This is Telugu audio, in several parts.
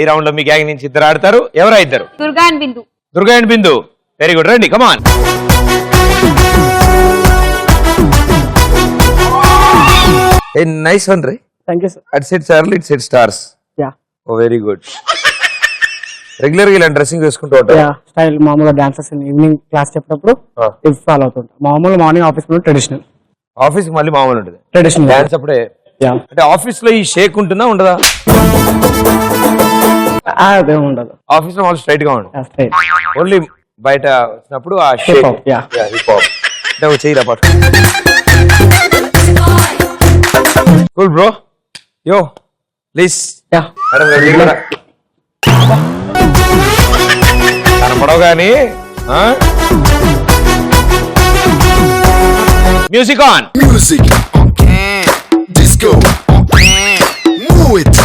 ఈ రౌండ్ లో మీ గ్యాంగ్ నుంచి ఇద్దరు ఆడతారు. ఎవరా ఇద్దరు? Durga and Bindu. Durga and Bindu. Very good, రండి, కమాన్. నైస్ వన్ రే. Thank you sir. At set Charlie, it set stars. Yeah. Oh very good. Regular గా ఇలా డ్రెస్సింగ్ వేసుకుంటూ ఉంటారు. యా, స్టైల్ మామూలుగా డాన్సర్స్ ఈవినింగ్ క్లాస్ చెప్పినప్పుడు ఇది ఫాలో అవుతుంటా. మామూలు మార్నింగ్ ఆఫీస్ లో ట్రెడిషనల్, ఆఫీస్ కి మళ్ళీ మామూలు ఉంటుంది ట్రెడిషనల్ డాన్స్ అప్పుడే. అంటే ఆఫీస్ లో ఈ షేక్ ఉంటుందా ఉండదా? అదే ఉండదు. ఆఫీస్ లో మామూలు స్ట్రైట్ గా ఉంటుంది. స్ట్రైట్. ఓన్లీ బయట వచ్చినప్పుడు ఆ shake. Hip hop, yeah. Hip hop. అంటే చెయ్యిరా పాటు. Cool bro. Yo please. Yeah. కనపడవు కానీ music on. Music, disco, move it.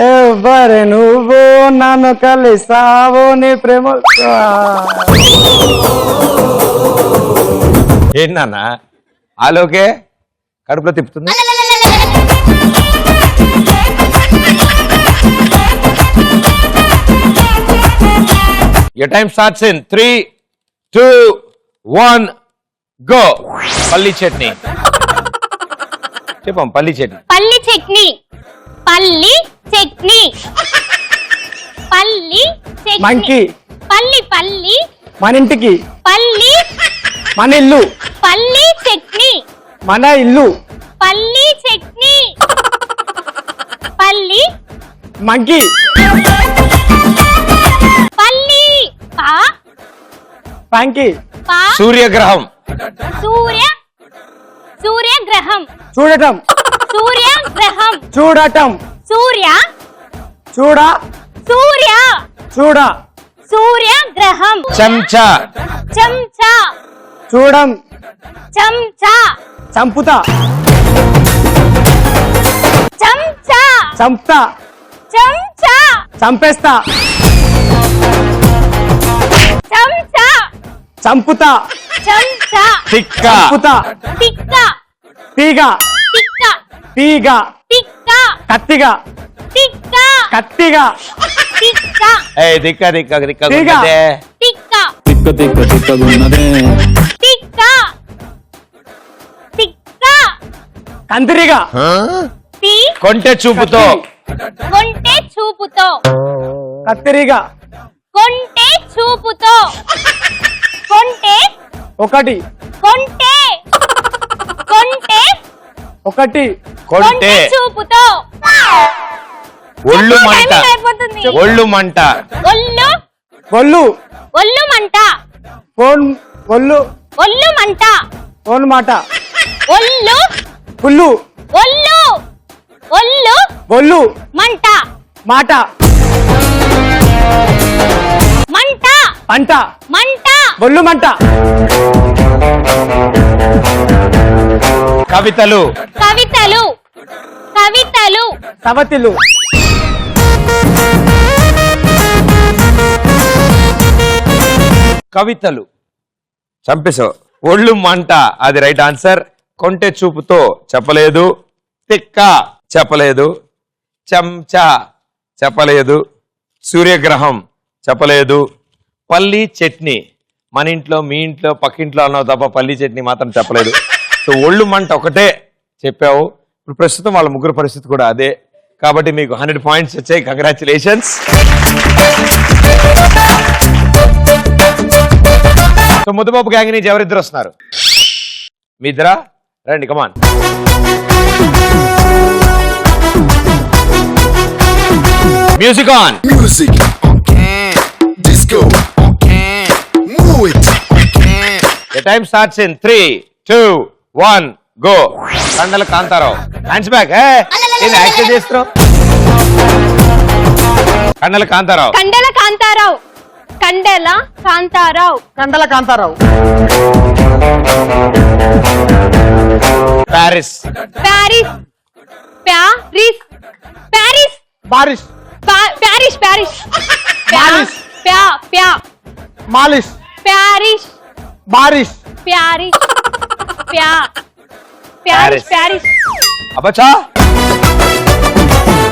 ఎవరు నువ్వు నన్ను కలిసావు నీ ప్రేమ. ఏంటన్నా ఆలోకే కడుపులో తిప్పుతుంది. Your time starts in 3, 2, 1, go. పల్లి చట్నీ. చెప్పం పల్లి చట్నీ. పల్లి చట్నీ. పల్లి చట్నీ. పల్లి చట్నీ. మంకీ. పల్లి పల్లి. మన ఇంటికి. పల్లి. మన ఇల్లు. పల్లి చట్నీ. మన ఇల్లు. పల్లి చట్నీ. పల్లి. మంకీ. పల్లి. పా. ఫ్యాంకీ. పా. సూర్యగ్రహం. సూర్యగ్రహం. చూడటం. సూర్యగ్రహం. చూడటం. సూర్య. చూడ. సూర్య. చూడ. సూర్యగ్రహం. చెంచా. చెంచా. చూడం. చెంచా. చంపుతా. చెంచా. చంపుతా. చెంచా. చంపేస్తా. చెంచా. చంపుతా. చెంచా. తిక్క. చంపుతా. తిక్క. తీగ. తిక్క. తీగ. తిక్క. కత్తిగా. తిక్క. కత్తిగా. తిక్క. దిక్క దిక్క దిక్క తీగ. తిక్క. తిక్క తిక్క తిక్కగున్నదే. తిక్క. తిక్క. కందిరిగా. తి. కొంటె చూపుతో. కొంటె చూపుతో. కత్తిరిగా. కొంటె చూపుతో. కొంటె. ఒకటి. కొంటె. కొంటె. ఒకటి. కొంటె చూపుతో. ఒళ్ళు మంట. టైమింగ్ అయిపోతుంది. ఒళ్ళు మంట. ఒళ్ళు. ఒళ్ళు. ఒళ్ళు మంట. ఫోన్. ఒళ్ళు. ఒళ్ళు మంట. ఫోన్ మాట. ఒళ్ళు. పుల్లు. ఒళ్ళు. ఒళ్ళు ఒళ్ళు. మంట. మాట. మంట. పంట. మంట. ఒళ్ళు మంట. కవితలు. కవితలు. కవితలు. సవతిలు. కవితలు. చంపేశావు. ఒళ్ళు మంట అది రైట్ ఆన్సర్. కొంటె చూపుతో చెప్పలేదు. తిక్క చెప్పలేదు. చెంచా చెప్పలేదు. సూర్యగ్రహం చెప్పలేదు. పల్లి చట్నీ మన ఇంట్లో మీ ఇంట్లో పక్కింట్లో అన్నావు తప్ప పల్లి చట్నీ మాత్రం చెప్పలేదు. సో ఒళ్ళు మంట ఒకటే చెప్పావు. ఇప్పుడు ప్రస్తుతం వాళ్ళ ముగ్గురు పరిస్థితి కూడా అదే. కాబట్టి మీకు 100 పాయింట్స్ వచ్చాయి. కంగ్రాచులేషన్స్. సో ముద్దుబాబు గ్యాంగ్ నుంచి ఎవరిద్దరు వస్తున్నారు? మీ ఇద్దరా? రండి, come on. Music on. Music, disco, move it. The time starts in 3, 2, 1, go. కండల కాంతారావు. Hands back. నేను యాక్షన్ చేస్తున్నావు. కండల కాంతారావు. కండల కాంతారావు. కండల కాంతారావు. కండల Kantarao. Paris. Paris. Paris. Paris. బారిష్. ప్యారిస్. ప్యారిస్. మాలిష్. ప్యా ప్యా. మాలిష్. ప్యారిస్. బారిష్. ప్యారిస్. ప్యా. ప్యారిస్. ప్యారిస్. అబ్బచ్చా.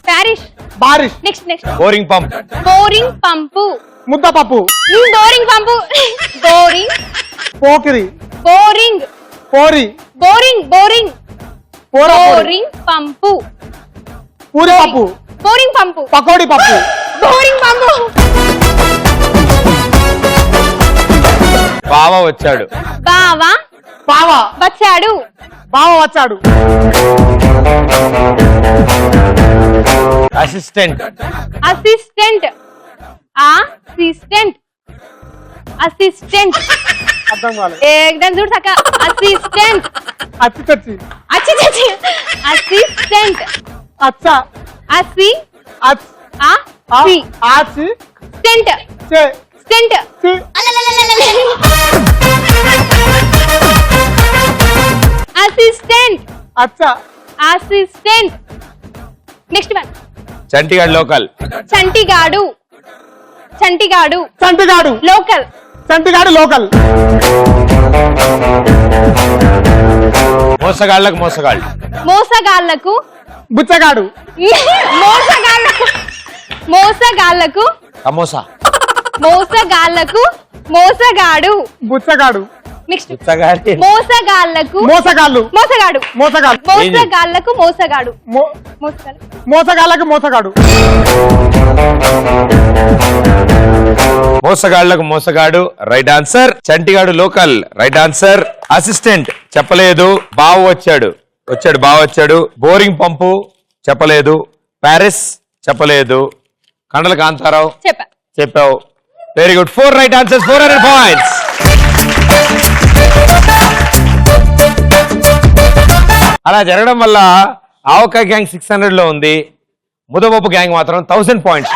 ప్యారిస్. బారిష్ next next boring pump boring pump ముద్దపప్పు boring pump boring Pokiri boring పోరి బోరింగ్ బోరింగ్ పోరపొరి బోరింగ్ పంపు పూరి పప్పు బోరింగ్ పంపు పకోడీ పప్పు బోరింగ్ పంపు బావ వచ్చాడు బావా పావ వచ్చాడు బావ వచ్చాడు అసిస్టెంట్ అసిస్టెంట్ అసిస్టెంట్ అసిస్టెంట్ అర్థం కాలేదు एकदम చూడు సక్క అసిస్టెంట్ అచ్చి చచ్చి అచ్చి చచ్చి అసిస్టెంట్ అచ్చ అసి అచ్ ఆ సి ఆచి స్టెంట్ చే స్టెంట్ చి అసిస్టెంట్ అచ్చ assistant next one Chantigadu local Chantigadu Chantigadu Chantigadu local Chantigadu local మోసగాళ్ళకు మోసగాళ్ళు మోసగాళ్లకు బుచ్చగాడు మోసగాళ్లకు మోసగాళ్లకు సమోసా మోసగాళ్లకు మోసగాడు బుచ్చగాడు నెక్స్ట్ పుచ్చగాడి మోసగాళ్లకు మోసగాళ్ళు మోసగాడు మోసగాళ్ళు మోసగాళ్లకు మోసగాడు మో- మోసగాడు మోసగాళ్ళకి మోసగాడు మోసగాళ్లకు మోసగాడు right answer Chantigadu local right answer assistant చెప్పలేదు బావ వచ్చాడు బావ వచ్చాడు బోరింగ్ పంపు చెప్పలేదు ప్యారిస్ చెప్పలేదు కండల కాంతారావు చెప్పా చెప్పావు very good 4 right answers 400 points అలా జరగడం వల్ల ఆవకాయ గ్యాంగ్ 600 లో ఉంది ముదపప్పు గ్యాంగ్ మాత్రం 1000 పాయింట్స్